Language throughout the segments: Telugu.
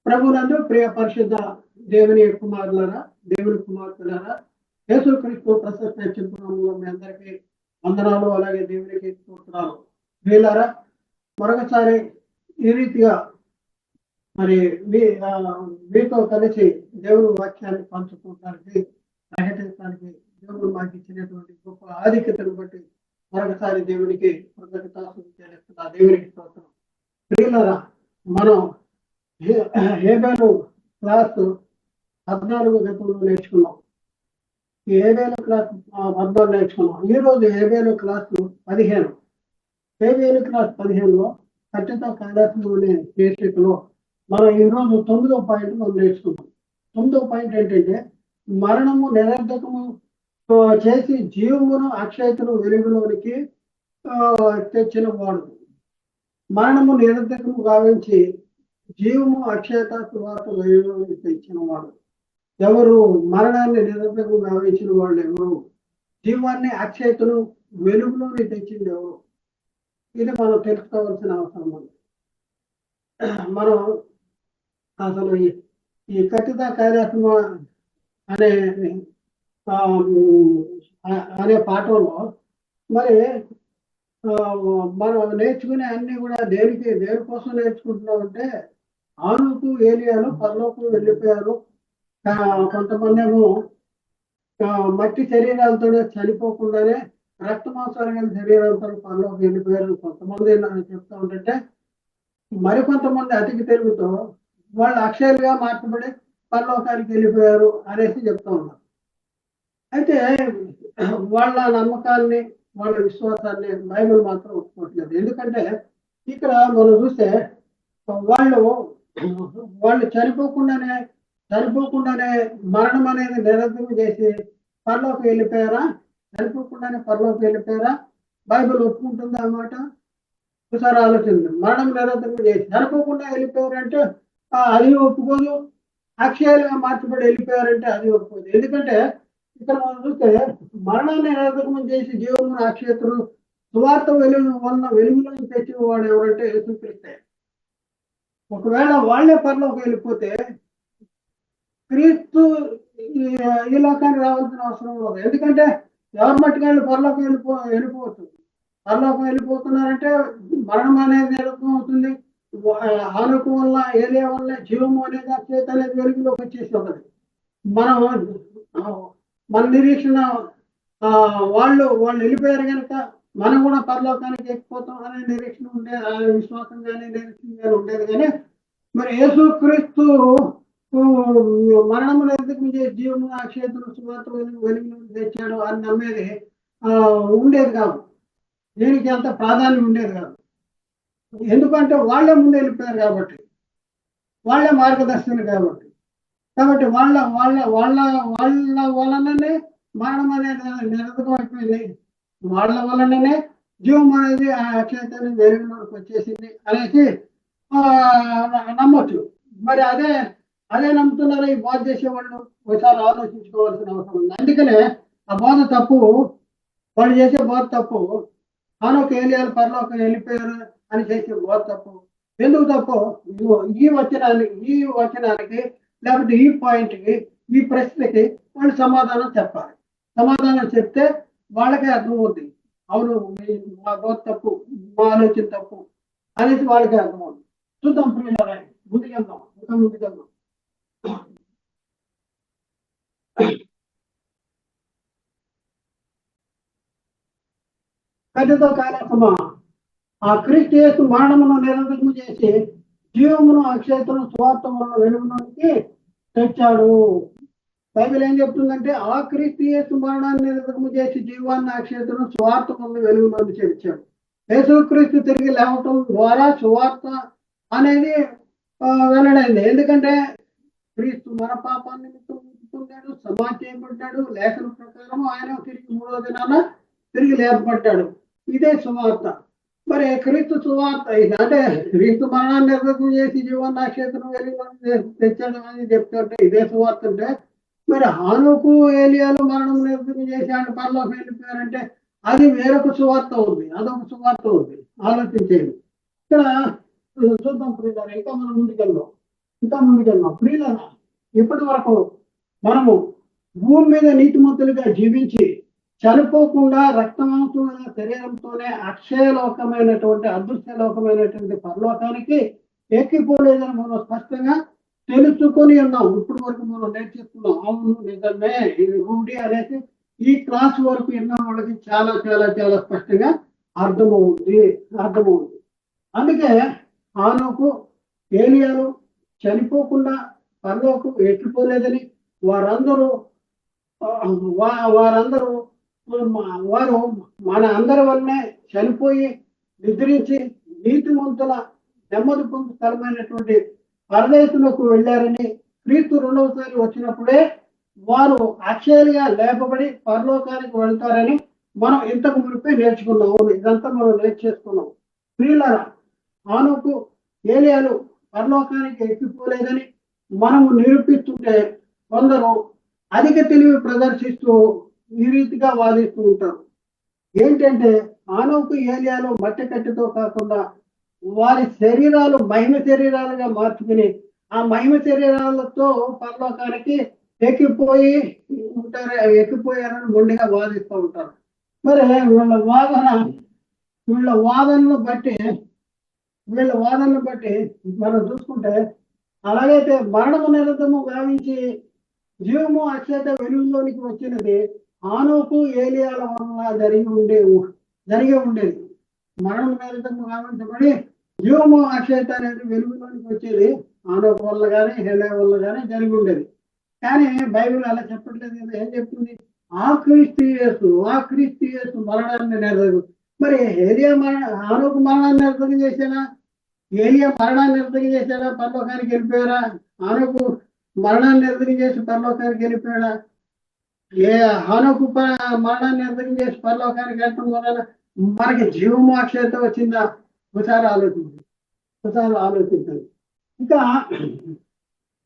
ప్రభునందు ప్రియ పరిశుద్ధ దేవుని కుమారులారా, దేవుని కుమార్తెలారా, యేసుక్రీస్తు ప్రశస్త చింతనంలో మీ అందరికీ వందనాలు, అలాగే దేవునికి స్తోత్రాలు. వీళ్ళారా మరొకసారి ఈ రీతిగా మరి మీతో కలిసి దేవుని వాక్యాన్ని పంచుకోవడానికి ప్రకటించడానికి దేవుడు మాకు ఇచ్చినటువంటి గొప్ప ఆధిక్యతను బట్టి మరొకసారి దేవునికి కృతజ్ఞతాస్తుతులు చెల్లిస్తున్నా. దేవునికి స్తోత్రం. వీళ్ళారా మనం హేబేలు క్లాస్ 14 గతంలో నేర్చుకున్నాం. ఈ హేబేలు క్లాస్ 14 నేర్చుకున్నాం. ఈరోజు హేబేలు క్లాస్ 15. హేబేలు క్లాస్ 15లో కట్టెతో కైలాసము అనే శీర్షికలో మనం ఈరోజు 9వ పాయింట్ మనం నేర్చుకున్నాం. 9వ పాయింట్ ఏంటంటే మరణము నిరర్ధకము చేసి జీవమును అక్షయతను వెలుగులోనికి తెచ్చిన వాడు. మరణము నిరర్ధకము గావించి జీవము అక్షయత సువార్త వెలుగులోనికి తెచ్చిన వాడు ఎవరు? మరణాన్ని నిరర్ధకము గావించిన వాళ్ళు ఎవరు? జీవాన్ని అక్షయతను వెలుగులోని తెచ్చింది ఎవరు? ఇది మనం తెలుసుకోవాల్సిన అవసరం ఉంది. మనం అసలు ఈ కట్టిత కైలాసము అనే పాఠంలో మరి మనం నేర్చుకునే అన్ని కూడా దేని కోసం నేర్చుకుంటున్నామంటే ఆనుకు ఏలియాను పరలోకం వెళ్ళిపోయారు. కొంతమంది ఏమో మట్టి శరీరాలతో చనిపోకుండానే రక్త మాంసాలు శరీరాలతో పరలోకం వెళ్ళిపోయారు. కొంతమంది చెప్తా ఉంటే మరికొంతమంది అతికి తెలుగుతో వాళ్ళు అక్షయాలుగా మార్చబడి పరలోకానికి వెళ్ళిపోయారు అనేసి చెప్తా ఉన్నారు. అయితే వాళ్ళ నమ్మకాన్ని వాళ్ళ విశ్వాసాన్ని బైబిల్ మాత్రం ఒప్పుకోవట్లేదు. ఎందుకంటే ఇక్కడ మనం చూస్తే వాళ్ళు చనిపోకుండానే మరణం అనేది నిరర్ధకం చేసి పరలోకి వెళ్ళిపోయారా? చనిపోకుండానే పరలోకి వెళ్ళిపోయారా? బైబిల్ ఒప్పుకుంటుందా అన్నమాట? ఒకసారి ఆలోచించండి. మరణం నిరర్ధకం చేసి చనిపోకుండా వెళ్ళిపోయారంటే అది ఒప్పుకోదు. అక్షయాలుగా మార్చబడి వెళ్ళిపోయారంటే అది ఒప్పుకోదు. ఎందుకంటే ఇక్కడ మనం చూస్తే మరణాన్ని నిరర్ధకం చేసి జీవమును అక్షయతను సువార్త వెలుగులను తెచ్చిన వాడు ఎవరంటే యేసుక్రీస్తే. ఒకవేళ వాళ్ళే పరలోకి వెళ్ళిపోతే క్రీస్తు ఈ లోకానికి రావాల్సిన అవసరం లేదు. ఎందుకంటే ఎవరి మట్టుకు వెళ్ళి పరలోకి వెళ్ళిపోవచ్చు. పరలోకం వెళ్ళిపోతున్నారంటే మరణం అనేది నిరర్ధకం అవుతుంది. ఆనుకు వల్ల ఏలియా వల్ల జీవము అనేది అక్షయత అనేది వెలుగులోకి వచ్చేసి ఉంటుంది. మన నిరీక్షణ వాళ్ళు వెళ్ళిపోయారు కనుక మనం కూడా పరలోకానికి ఎక్కిపోతాం అనే నిరీక్షణ విశ్వాసం కానీ నిరీక్షణ కానీ ఉండేది. కానీ మరి యేసుక్రీస్తు మరణము నిరర్ధకం చేసి జీవము అక్షయతను సువార్త వెలుగులోకి తెచ్చాడు అని నమ్మేది ఉండేది కాదు. దీనికి అంత ప్రాధాన్యం ఉండేది కాదు. ఎందుకంటే వాళ్ళే ముందు వెళ్ళిపోయారు కాబట్టి, వాళ్ళే మార్గదర్శకులు కాబట్టి వాళ్ళ వలననే మరణం అనేది నిరర్ధకం అయిపోయింది. వాళ్ళ వలననే జీవం అనేది ఆ అక్షయతని వెలుగులోకి వచ్చేసింది అనేసి నమ్మొచ్చు. మరి అదే నమ్ముతున్నారా ఈ బోధ చేసేవాళ్ళు? ఒకసారి ఆలోచించుకోవాల్సిన అవసరం ఉంది. అందుకనే ఆ బోధ తప్పు. వాళ్ళు చేసే బోధ తప్పు. ఆనోకు ఏలియాలు పరలోకం వెళ్ళిపోయారు అని చేసే బోధ తప్పు. ఎందుకు తప్పు? ఈ వచనానికి లేకపోతే ఈ పాయింట్కి, ఈ ప్రశ్నకి వాళ్ళు సమాధానం చెప్పాలి. సమాధానం చెప్తే వాళ్ళకే అర్థమవుతుంది. అవును, మా బోధ తప్పు, మా ఆలోచన తప్పు అనేసి వాళ్ళకే అర్థమవుతుంది. చూద్దాం ప్రియులారా, ముందుకెళ్దాం. కట్టెతో కైలాసమా ఆ క్రీస్తు యేసు మరణమును నిరర్ధకము చేసి జీవమును అక్షయతను సువార్త వలన వెలుగులోనికి తెచ్చాడు. బైబిల్ ఏం చెప్తుందంటే ఆ క్రీస్తు యేసు మరణాన్ని నిరర్ధకము చేసి జీవాన్ని అక్షయతను సువార్త వలన వెలుగులోకి తెచ్చాడు. యేసుక్రీస్తు తిరిగి లేవటం ద్వారా సువార్త అనేది వెల్లడైంది. ఎందుకంటే క్రీస్తు మన పాపాన్ని పొందాడు, సమాధి చేయబడ్డాడు. లేఖన ప్రకారం ఆయన తిరిగి 3వ దినాన తిరిగి లేపబడ్డాడు. ఇదే సువార్త. మరి క్రీస్తు సువార్త అంటే క్రీస్తు మరణాన్ని నిరర్ధకం చేసి జీవాన్ని అక్షయతను వెలుగులోకి తెచ్చాడు అని చెప్తుంటే ఇదే సువార్త అంటే, మరి హానుకు ఏలియాలు మరణం నిరర్ధకం చేసి ఆయన పరలోకి వెళ్ళిపోయారంటే అది వేరొక సువార్త ఉంది, అదొక సువార్త ఉంది. ఆలోచించేది. ఇక్కడ చూద్దాం ప్రియులారా, ఇంకా మనం ముందుకెళ్దాం. ఇంకా ముందుకెళ్దాం. ప్రియులారా, ఇప్పటి వరకు మనము భూమి మీద నీతిమంతులుగా జీవించి చనిపోకుండా రక్తమాంసముల శరీరంతోనే అక్షయలోకమైనటువంటి అదృశ్యలోకమైనటువంటి పరలోకానికి ఎక్కిపోలేదని మనం స్పష్టంగా తెలుసుకొని ఉన్నాం. ఇప్పటి వరకు మనం నేర్చుకున్నాం. అవును, నిజమే, ఇది రూఢి అనేసి ఈ క్లాస్ వరకు విన్న వాళ్ళకి చాలా చాలా చాలా స్పష్టంగా అర్థమవుతుంది. అందుకే ఆనోకు ఏలియాలు చనిపోకుండా పరలోకం ఎక్కిపోలేదని వారందరూ వారు మన అందరి వల్లనే చనిపోయి నిద్రించి నీతిమంతుల నెమ్మది పొందు స్థలమైనటువంటి పరదేశంలోకి వెళ్ళారని, క్రీస్తు రెండవసారి వచ్చినప్పుడే వారు అక్షయాలుగా లేపబడి పరలోకానికి వెళ్తారని మనం ఇంతకు మునిపే నేర్చుకున్నాము. ఇదంతా మనం నేర్చేసుకున్నాం. ప్రియులారా, ఆనోకు ఏలియాలు పరలోకానికి ఎక్కిపోలేదని మనము నిరూపిస్తుంటే కొందరు అధిక తెలివి ప్రదర్శిస్తూ ఈ రీతిగా వాదిస్తూ ఉంటారు. ఏంటంటే ఆనోకు ఏలియాలు మట్టి కట్టెతో కాకుండా వారి శరీరాలు మహిమ శరీరాలుగా మార్చుకుని ఆ మహిమ శరీరాలతో పరలోకానికి ఎక్కిపోయారని మొండిగా వాదిస్తూ ఉంటారు. మరి వీళ్ళ వాదనను బట్టి మనం చూసుకుంటే, అలాగైతే మరణము నిరతము గావించి జీవము అక్షయత వెలుగులోనికి వచ్చినది ఆనోకు ఏలియాల వలన జరిగి ఉండేది. మరణం నిరతము గావించబడి జీవము అక్షయత అనేది వెలుగులోనికి వచ్చేది ఆనోకు వల్ల కానీ ఏలియా వల్ల కానీ జరిగి ఉండేది. కానీ బైబిల్ అలా చెప్పట్లేదు కదా. ఏం చెప్తుంది? ఆ క్రీస్తు యేసు మరణాన్ని నిరతము. మరి ఆనోకు మరణాన్ని నిరతము చేశానా? ఏలియా మరణాన్ని నిరతము చేశాడా? పరలోకానికి వెళ్ళిపోయారా? ఆనోకు మరణాన్ని నిరతము చేసి పరలోకానికి వెళ్ళిపోయాడా? ఆనోకు మరణాన్ని నిరతము చేసి పరలోకానికి వెళ్ళటం వలన మనకి జీవము అక్షయత వచ్చిందా? ఒకసారి ఆలోచించండి. ఇంకా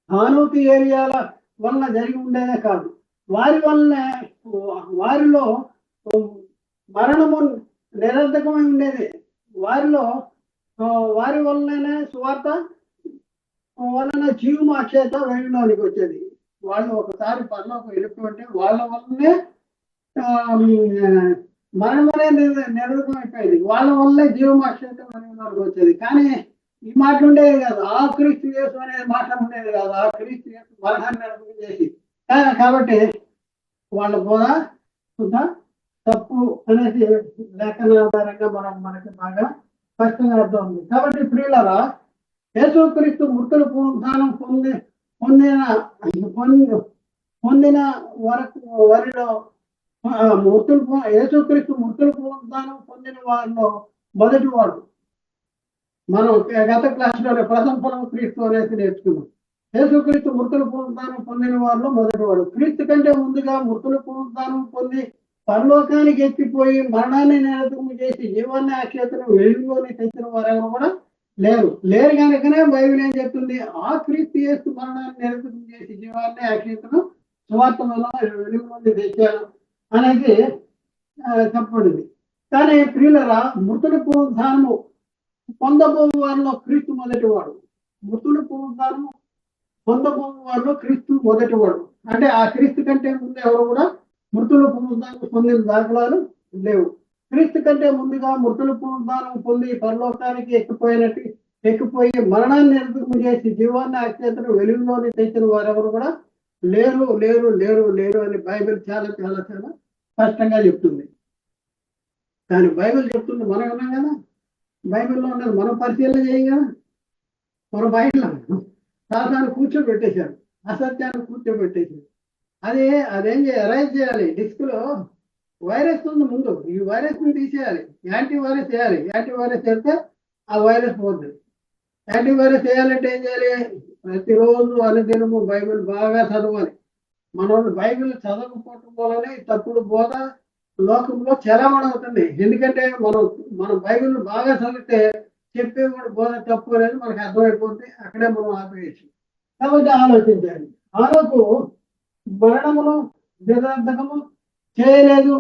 ఆనోకు ఏలియాల వలన జరిగి ఉండేదే కాదు, వారిలో మరణము నిరర్ధకమై ఉండేది. వారి వల్లనే సువార్త వలన జీవము అక్షయత వెలుగులోనికి వచ్చేది. వాళ్ళు ఒకసారి పరలోకం వెళ్ళిపోతే వాళ్ళ వల్లనే మరణమనే నిరర్ధకమైపోయింది. వాళ్ళ వల్లే జీవము అక్షయత వెలుగులోనికి వచ్చేది. కానీ ఈ మాట ఉండేది కాదు. ఆ క్రీస్తు యేసు అనేది మాట ఉండేది కాదు. ఆ క్రీస్తు యేసు మరణాన్ని నిరర్ధకం చేసి కాబట్టి వాళ్ళ బోధ శుద్ధ తప్పు అనేసి లేఖనాధారంగా మనకి బాగా స్పష్టంగా అర్థం ఉంది. కాబట్టి ప్రియులారా, యేసుక్రీస్తు మృతుల పునరుద్ధానం పొందిన వారిలో యేసుక్రీస్తు మృతుల పునరుద్ధానం పొందిన వారిలో మొదటివాడు. మనం గత క్లాసులోనే ప్రథమ ఫలము క్రీస్తు అనేసి నేర్చుకున్నాం. యేసుక్రీస్తు మృతుల పునరుద్ధానం పొందిన వారిలో మొదటివాడు. క్రీస్తు కంటే ముందుగా మృతుల పునరుద్ధానం పొంది పరలోకానికి ఎక్కిపోయి మరణాన్ని నిరతము చేసి జీవాన్ని అక్షయతను వెలుగులోని తెచ్చిన వారెవరు కూడా లేరు కనుకనే బైబిల్ ఏం చెప్తుంది? ఆ క్రీస్తు యేసు మరణాన్ని నిరతము చేసి జీవాన్ని అక్షయతను సువార్తలో వెలుగులోని తెచ్చారు అనేది చెప్పబడింది. కానీ ప్రియులరా, మృతుల పునరుద్ధానము పొందబోవు వారిలో క్రీస్తు మొదటివాడు. మృతుల పునరుద్ధానము పొందబోవు వారిలో క్రీస్తు మొదటివాడు. అంటే ఆ క్రీస్తు కంటే ముందు ఎవరు కూడా మృతుల పునరుద్ధానం పొందిన దాఖలాలు లేవు. క్రీస్తు కంటే ముందుగా మృతుల పునరుద్ధానం పొంది పరలోకానికి ఎక్కిపోయి మరణాన్ని నిరర్ధకము చేసి జీవాన్ని అక్షయతను వెలుగులోని తెచ్చిన వారెవరు కూడా లేరు అని బైబిల్ చాలా చాలా చాలా స్పష్టంగా చెప్తుంది. కానీ బైబిల్ చెప్తుంది, మనం ఉన్నాం కదా, బైబిల్లో ఉన్నది మనం పరిశీలన చేయం కదా. మన బైబిల్ శాస్త్రాన్ని కూర్చోబెట్టేశారు, అసత్యాన్ని కూర్చోబెట్టేశారు. అదేం అరైజ్ చేయాలి? డిస్క్లో వైరస్ ఉంది, ముందు ఈ వైరస్ ని తీసేయాలి, యాంటీవైరస్ వేయాలి. యాంటీవైరస్ వేస్తే ఆ వైరస్ పోతుంది. యాంటీవైరస్ వేయాలంటే ఏం చేయాలి? ప్రతిరోజు అనుదినము బైబిల్ బాగా చదవాలి. మనం బైబిల్ చదవకపోవటం వల్లనే తప్పుడు బోధ లోకంలో చలామణి అవుతుంది. ఎందుకంటే మనం బైబిల్ బాగా చదివితే చెప్పేవాడు బోధ తప్పు అనేది మనకు అర్థమైపోతుంది. అక్కడే మనం ఆపేయచ్చు. కాబట్టి ఆలోచించాలి. ఆలోకు మరణమును నిరర్ధకము చేయలేదు,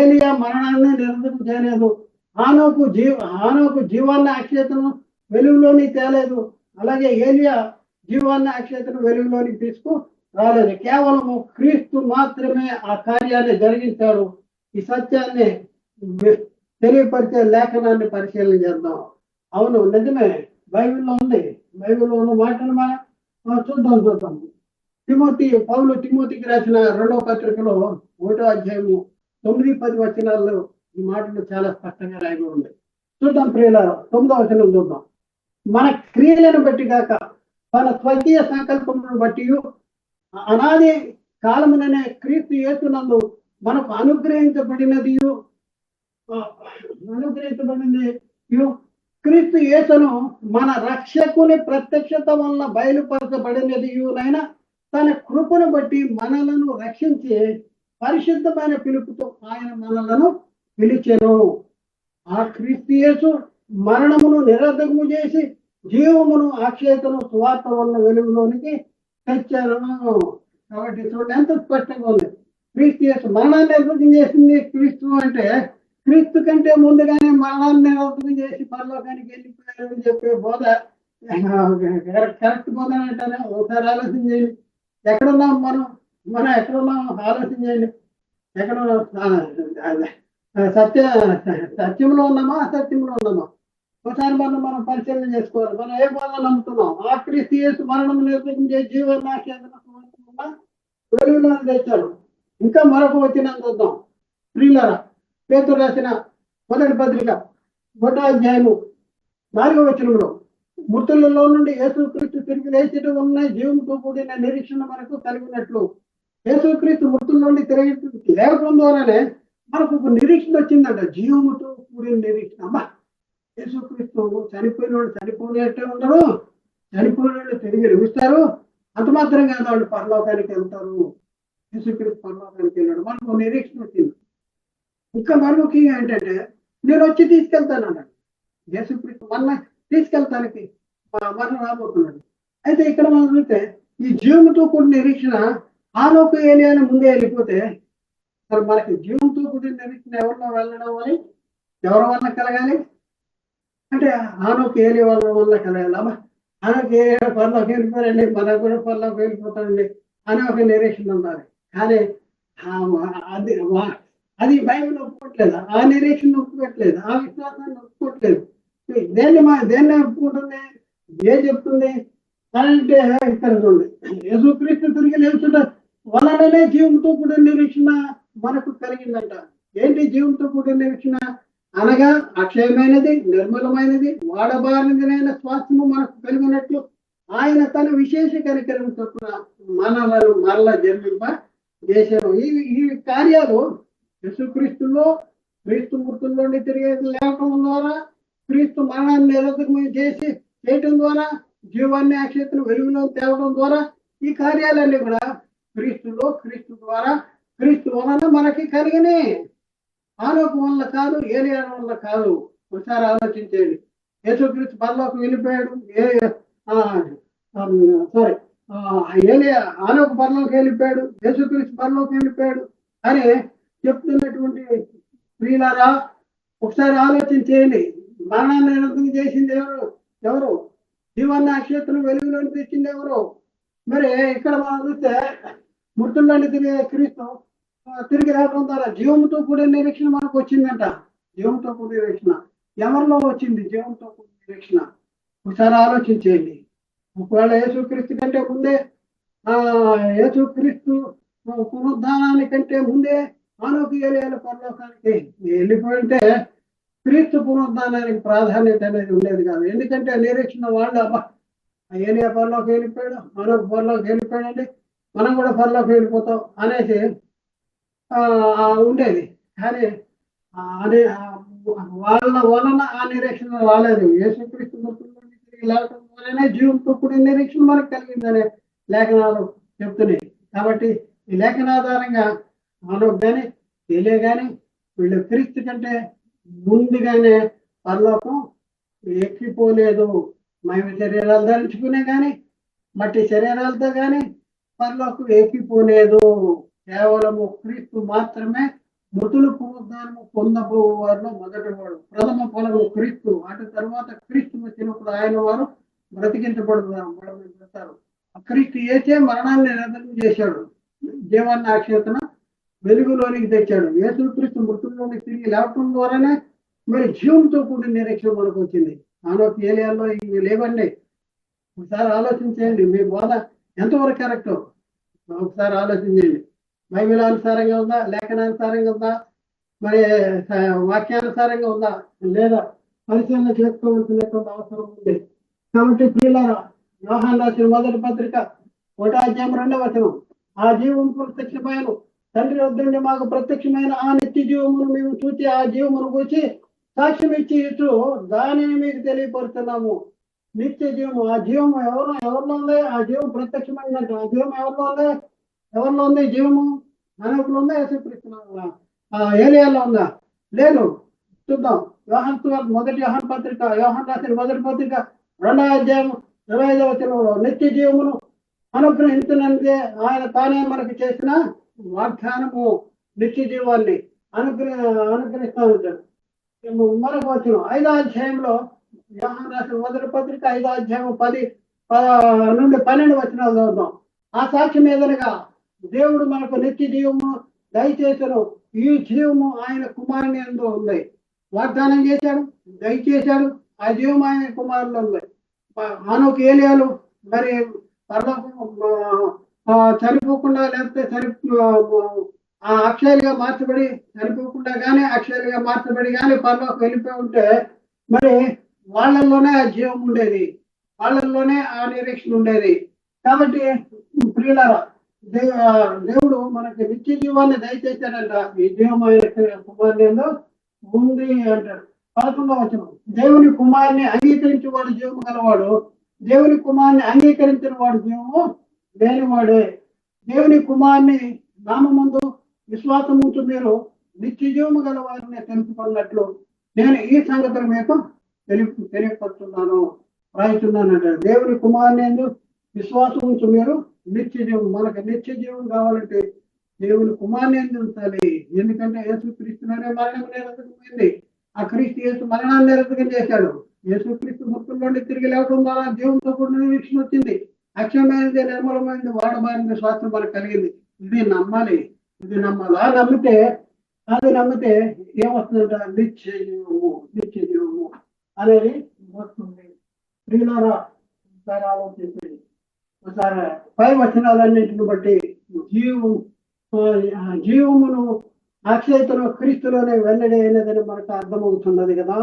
ఏలియా మరణాన్ని నిరర్ధకం చేయలేదు, ఆనోకు జీవాన్ని అక్షయతను వెలుగులోని తేలేదు, అలాగే ఏలియా జీవాన్ని అక్షయతను వెలుగులోనికి తీసుకు రాలేదు. కేవలము క్రీస్తు మాత్రమే ఆ కార్యాన్ని జరిగించాడు. ఈ సత్యాన్ని తెలియపరిచే లేఖనాన్ని పరిశీలన చేద్దాం. అవును, నిజమే, బైబిల్లో ఉంది. బైబిల్లో ఉన్న మాటను మనం చూద్దాం. పౌలు తిమోతికి రాసిన 2వ పత్రికలో 1వ అధ్యాయము 9-10 వచనాల్లో ఈ మాటలు చాలా స్పష్టంగా రాయబడి ఉంది. చూద్దాం ప్రియులారా, 9వ వచనం చూద్దాం. మన క్రియలను బట్టి కాక తన స్వకీయ సంకల్పములను బట్టి అనాది కాలముననే క్రీస్తు యేసునందు మనకు అనుగ్రహించబడినది క్రీస్తు యేసును మన రక్షకుని ప్రత్యక్షత వలన బయలుపరచబడినది నైనా తన కృపను బట్టి మనలను రక్షించి పరిశుద్ధమైన పిలుపుతో ఆయన మనలను పిలిచెను. ఆ క్రీస్తు యేసు మరణమును నిరర్ధకము చేసి జీవమును అక్షయతను సువార్త వలన వెలుగులోనికి తెచ్చారు. కాబట్టి చూడండి ఎంత స్పష్టంగా ఉంది. క్రీస్తు యేసు మరణాన్ని నిర్వచనం చేసింది. క్రీస్తు అంటే క్రీస్తు కంటే ముందుగానే మరణాన్ని నిర్వచనం చేసి పరలోకానికి వెళ్ళిపోయారని చెప్పే బోధ కరెక్ట్ బోధ అంటారా? ఒకసారి ఆలోచన చేయండి. ఎక్కడున్నాం మనం ఎక్కడున్నాం ఆలోచన చేయండి. సత్యంలో ఉన్నామా అసత్యంలో ఉన్నామా? ఒకసారి మనం పరిశీలన చేసుకోవాలి. మనం ఏ బోధ నమ్ముతున్నాం? ఆ క్రీస్తు యేసు మరణం నిర్వచనం చేసి జీవనాశ వెలుగులో తెచ్చాడు. ఇంకా మరొక వచ్చిన చూద్దాం. ప్రియులారా, పేతురు రాసిన 1వ పత్రిక 1వ అధ్యాయము 4వ వచనంలో మృతులలో నుండి యేసుక్రీస్తు తిరిగి లేచి ఉన్న జీవంతో కూడిన నిరీక్షణ మనకు కలిగినట్లు, యేసుక్రీస్తు మృతుల నుండి తిరిగి లేవడం ద్వారానే మనకు ఒక నిరీక్షణ వచ్చిందంట. జీవముతో కూడిన నిరీక్షణ. అమ్మా, యేసుక్రీస్తు చనిపోయిన వాళ్ళు చనిపోయినట్టే ఉండరు, చనిపోయిన వాళ్ళు తిరిగి లభిస్తారు. అంత మాత్రం కాదు, వాళ్ళు పరలోకానికి వెళ్తారు. యేసుక్రీస్తు పరలోకానికి వెళ్ళాడు, మనకు నిరీక్షణ వచ్చింది. ఇంకా మరి ముఖ్యంగా ఏంటంటే నేను వచ్చి తీసుకెళ్తాను అన్నాడు. యేసుక్రీస్తు మన తీసుకెళ్తానికి మనం రాబోతున్నాడు. అయితే ఇక్కడ మనం చూస్తే ఈ జీవంతో కూడిన నిరీక్షణ ఆనోకు ఏలియాని ముందే వెళ్ళిపోతే మరి మనకి జీవంతో కూడిన నిరీక్షణ ఎవరిలో వెళ్ళడం అని ఎవరి వల్ల కలగాలి అంటే ఆనోకు ఏలియా వాళ్ళ వల్ల కలగాలి. అమ్మా, ఆనోకు ఏలియా పనిలోకి వెళ్ళిపోయారండి, మనకు కూడా పనిలోకి వెళ్ళిపోతాడండి అని ఒక నిరీక్షణ ఉండాలి. కానీ అది బైబిల్ ఒప్పుకోవట్లేదు, ఆ నిరీక్షణ ఒప్పుకోవట్లేదు, ఆ విశ్వాసాన్ని ఒప్పుకోవట్లేదు. దేన్ని ఒప్పుకుంటుంది? ఏ చెప్తుంది అంటే ఇక్కడ చూడండి, యేసుక్రీస్తు తిరిగి లేచుట వలననే జీవంతో కూడిన నిరీక్షణ మనకు కలిగిందంట. ఏంటి జీవంతో కూడిన నిరీక్షణ? అనగా అక్షయమైనది, నిర్మలమైనది, వాడబారినదైన స్వాస్థ్యము మనకు కలిగినట్లు ఆయన తన విశేష కనికరం చొప్పున మనలను మరల జన్మింప చేశారు. ఈ కార్యాలు యేసుక్రీస్తులో క్రీస్తు మృతుల్లోని తిరిగి లేవటం ద్వారా, క్రీస్తు మరణాన్ని నిరర్ధకం చేసి చేయటం ద్వారా, జీవాన్ని అక్షయతను వెలుగులో తేవడం ద్వారా ఈ కార్యాలన్నీ కూడా క్రీస్తు ద్వారా, క్రీస్తు వలన మనకి కలిగినాయి. ఆనోకు వల్ల కాదు, ఏలియా వల్ల కాదు. ఒకసారి ఆలోచించండి. యేసుక్రీస్తు పరలోకి వెళ్ళిపోయాడు, ఏలియా ఆనోకు పరలోకి వెళ్ళిపోయాడు, యేసుక్రీస్తు పరలోకి వెళ్ళిపోయాడు అని చెప్తున్నటువంటి ప్రియులారా, ఒకసారి ఆలోచన చేయండి. మరణాన్ని నిరర్ధకం చేసింది ఎవరు? జీవాన్ని అక్షయతను వెలుగులోని తెచ్చింది ఎవరు? మరి ఇక్కడ మనం చూస్తే మృతుల్లోని క్రీస్తు తిరిగి రావడం ద్వారా జీవంతో కూడిన నిరీక్షణ మనకు వచ్చిందంట. జీవంతో కూడిన నిరీక్షణ ఎవరిలో వచ్చింది? జీవంతో కూడిన నిరీక్షణ ఒకసారి ఆలోచించేయండి. ఒకవేళ యేసుక్రీస్తు కంటే ముందే యేసుక్రీస్తు పునరుద్ధానానికంటే ముందే ఆనోకు ఏలియాల పరలోకానికి వెళ్ళిపోయింటే క్రీస్తు పునరుద్ధానానికి ప్రాధాన్యత అనేది ఉండేది కాదు. ఎందుకంటే నిరీక్షణ వాళ్ళు అబ్బా ఏలియా పరలోకి వెళ్ళిపోయాడు, ఆనోకు పరలోకి వెళ్ళిపోయాడండి, మనం కూడా పరలోకి వెళ్ళిపోతాం అనేసి ఉండేది. కానీ అదే వాళ్ళ వలన ఆ నిరీక్షణ రాలేదు. యేసుక్రీస్తు మృతుల్లో తిరిగి లేవటం వలనే జీవంతో కూడిన నిరీక్షణ మనకు కలిగిందనే లేఖనాలు చెప్తున్నాయి. కాబట్టి ఈ లేఖనాధారంగా ఆనోకు కానీ ఏలియా కానీ వీళ్ళు క్రీస్తు కంటే ముందుగానే పరలోకం ఎక్కిపోలేదు. మేము శరీరాలు ధరించుకునే కానీ మట్టి శరీరాలతో కానీ పరలోకం ఎక్కిపోలేదు. కేవలము క్రీస్తు మాత్రమే మృతులు పునరుద్ధానము పొందబోవారిలో మొదటివాడు. ప్రథమ ఫలము క్రీస్తు. అటు తర్వాత క్రీస్తు వచ్చినప్పుడు ఆయన వారు బ్రతికించబడతారు. వస్తారు. క్రీస్తు యేసే మరణాన్ని నిరంతరం చేశాడు, జీవాన్ని అక్షయతన వెలుగులోనికి తెచ్చాడు. యేసుక్రీస్తు మృతుల్లోనికి తిరిగి లేవటం ద్వారానే మరి జీవంతో కూడిన నిరీక్షణ మనకు వచ్చింది. ఆనోకు ఏలియాలో ఇవి లేవండి. ఒకసారి ఆలోచించేయండి, మీ బోధ ఎంతవరకు కరెక్ట్ ఒకసారి ఆలోచించండి. బైబిల్ అనుసారంగా ఉందా, లేఖనానుసారంగా ఉందా, మరి వాక్యానుసారంగా ఉందా లేదా పరిశీలన చేసుకోవాల్సినటువంటి అవసరం ఉంది. కాబట్టి ప్రియులారా, యోహాను రాసిన మొదటి పత్రిక 1:2 ఆ జీవం ప్రత్యక్షమైన తండ్రి వద్దండి మాకు ప్రత్యక్షమైన ఆ నిత్య జీవమును మేము చూసి ఆ జీవమును కూర్చి సాక్ష్యం ఇచ్చి ఇచ్చు దానిని మీకు తెలియపరుస్తున్నాము. నిత్య జీవము, ఆ జీవము ఎవరిలో ఉంది? ఆ జీవం ప్రత్యక్షమైందంట. ఆ జీవం ఎవరిలో ఉంది? జీవము మనకులో ఉందా? యేసుక్రీస్తులో ఏలియాలో ఉందా? లేదు. చూద్దాం. మొదటి యోహాను పత్రిక, యోహాను రాసిన మొదటి పత్రిక 2:25 నిత్య జీవమును అనుగ్రహించినందుకే ఆయన తానే మనకు చేసిన వాగ్దానము నిత్య జీవాన్ని అనుగ్రహిస్తా ఉంటాడు. మరొక వచ్చిన 5వ అధ్యాయంలో యోహాను రాసిన మొదటి పత్రిక 5వ అధ్యాయం 10 నుండి 12 వచనాలు చదువుతాం. ఆ సాక్ష్యం ఏదనగా దేవుడు మనకు నిత్య జీవము దయచేసను, ఈ జీవము ఆయన కుమారుని యందు ఉంది. వాగ్దానం చేశాడు, దయచేశాడు, ఆ జీవం ఆయన కుమారులో ఉంది. ఆనోకు ఏలియాలు మరి చనిపోకుండా లేకపోతే అక్షయాలుగా మార్చబడి చనిపోకుండా కానీ అక్షయాలుగా మార్చబడి కానీ పరలోకి వెళ్ళిపోయి ఉంటే మరి వాళ్ళల్లోనే ఆ జీవం ఉండేది, వాళ్ళల్లోనే ఆ నిరీక్షణ ఉండేది. కాబట్టి ప్రియులారా, దేవుడు మనకి నిత్య జీవాన్ని దయచేశాడంట. ఈ జీవం ఆయన కుమారుని ఉంది అంటాడు. 11వ వచనం, దేవుని కుమారుని అంగీకరించి వాడు జీవము గలవాడు, దేవుని కుమారుని అంగీకరించిన వాడు జీవము లేనివాడే. దేవుని కుమారుని నామమందు విశ్వాసం ఉంచు మీరు నిత్య జీవము గల వారిని తెలుసుకున్నట్లు నేను ఈ సంగతులు మీకు తెలియపరుస్తున్నాను, రాయిస్తున్నాను అంటాడు. దేవుని కుమారుని విశ్వాసం ఉంచు మీరు నిత్య జీవం. మనకు నిత్య జీవం కావాలంటే దేవుని కుమారుని ఉంచాలి. ఎందుకంటే యేసుక్రీస్తునే మరణం నిరసకమైంది. ఆ క్రీస్తు యేసు మరణాన్ని నిరసకం చేశాడు. యేసుక్రీస్తు మృతుల్లోండి తిరిగి లేవడం ద్వారా జీవంతో కూడిన నిరీక్షణ వచ్చింది. అక్షయమైనది, నిర్మలమైనది, వాడబారిన స్వాస్థ్యం మనకు కలిగింది. ఇది నమ్మాలి. అది నమ్మితే ఏమొస్తుందంట? నిత్య జీవము అనేది వస్తుంది. ప్రియులారా, ఒకసారి ఆలోచించండి. ఒకసారి పై వచనాలన్నింటిని బట్టి జీవమును అక్షయతను క్రీస్తులోనే వెల్లడి అయినదని మనకు అర్థమవుతున్నది కదా.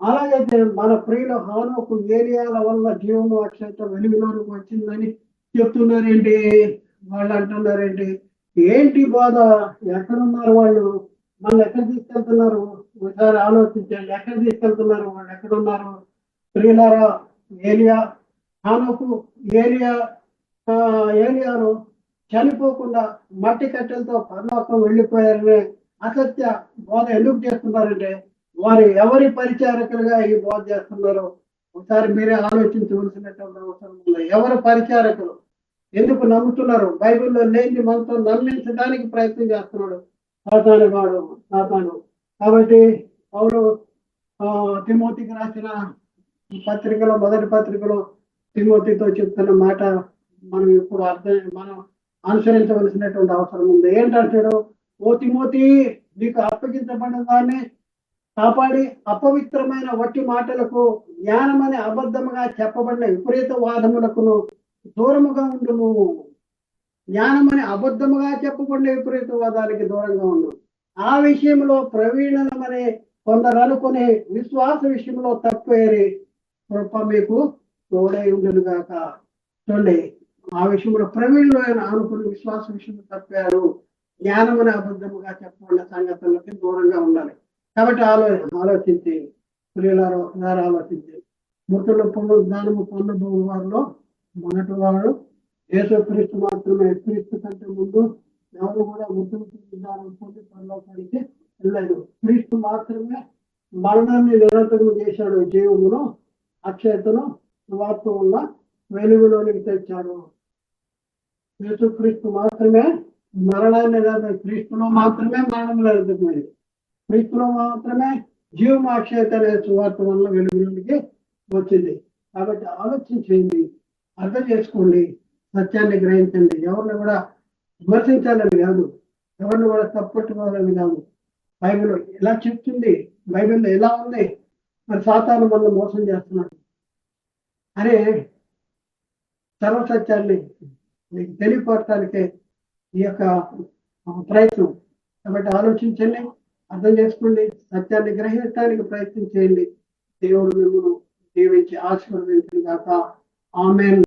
అలాగైతే మన ప్రియుల హానోకు ఏలియాల వల్ల జీవము అక్షయత వెలుగులోనికి వచ్చిందని చెప్తున్నారేంటి? వాళ్ళు అంటున్నారేంటి? ఏంటి బోధ? ఎక్కడున్నారు వాళ్ళు? వాళ్ళు ఎక్కడ తీసుకెళ్తున్నారు? ఒకసారి ఆలోచించండి. ఎక్కడ తీసుకెళ్తున్నారు వాళ్ళు? ఎక్కడున్నారు? ప్రియులారా, హానోకు ఏలియాను చనిపోకుండా మట్టి కట్టెలతో పరలోకం వెళ్ళిపోయారనే అసత్య బోధ ఎందుకు చేస్తున్నారంటే వారు ఎవరి పరిచారకులుగా ఈ బోధ చేస్తున్నారు? ఒకసారి మీరే ఆలోచించవలసినటువంటి అవసరం ఉంది. ఎవరు పరిచారకులు? ఎందుకు నమ్ముతున్నారు? బైబిల్లో లేని మనతో నమ్మించడానికి ప్రయత్నం చేస్తున్నాడు సాతాను. కాబట్టి పౌలు తిమోతికి రాసిన పత్రికలో, మొదటి పత్రికలో తిమోతితో చెప్తున్న మాట మనం ఇప్పుడు మనం అనుసరించవలసినటువంటి అవసరం ఉంది. ఏంటంటాడు? ఓ తిమోతి, నీకు అప్పగించబడిన దాన్ని కాపాడి అపవిత్రమైన వట్టి మాటలకు, జ్ఞానమని అబద్ధముగా చెప్పబడిన విపరీత వాదములకును దూరముగా ఉండును. జ్ఞానమని అబద్ధముగా చెప్పబడిన విపరీత వాదాలకి దూరంగా ఉండు. ఆ విషయంలో ప్రవీణమని కొందరు అనుకుని విశ్వాస విషయంలో తప్పేరి కృప మీకు తోడై ఉండును గాక. చూడండి, ఆ విషయంలో ప్రవీణులు అనుకుని విశ్వాస విషయంలో తప్పారు. జ్ఞానమని అబద్ధముగా చెప్పబడిన సంగతులకి దూరంగా ఉండాలి. కాబట్టి ఆలోచించి ప్రియులారా, ఒకసారి ఆలోచించి మృతుల పునరుద్ధానము పొందబో వారిలో మొదటి వాడు యేసుక్రీస్తు మాత్రమే. క్రీస్తు కంటే ముందు ఎవరు కూడా మృతుల పునరుద్ధానం పొంది పరలోకానికి వెళ్ళలేదు. క్రీస్తు మాత్రమే మరణాన్ని నిరంతరం చేశాడు, జీవమును అక్షయతను సువార్త వల్ల వెలుగులోనికి తెచ్చాడు. యేసుక్రీస్తు మాత్రమే మరణాన్ని, క్రీస్తులో మాత్రమే మరణం నిరంతరమైంది. క్రీస్తులో మాత్రమే జీవం అక్షయత అనే సువార్త వల్ల వెలుగులోనికి వచ్చింది. కాబట్టి ఆలోచించేయండి. అర్థం చేసుకోండి, సత్యాన్ని గ్రహించండి. ఎవరిని కూడా విమర్శించాలని కాదు, ఎవరిని కూడా తప్పట్టుకోవాలని కాదు. బైబిల్ ఎలా చెప్తుంది, బైబిల్లో ఎలా ఉంది, మరి సాతాను మనల్ని మోసం చేస్తున్నాడు అనే సర్వసత్యాన్ని మీకు తెలియపరచడానికే ఈ యొక్క ప్రయత్నం. కాబట్టి ఆలోచించండి, అర్థం చేసుకోండి, సత్యాన్ని గ్రహించడానికి ప్రయత్నం చేయండి. దేవుడు మిమ్మల్ని దీవించి ఆశీర్వదించిన గాక. ఆమేన్.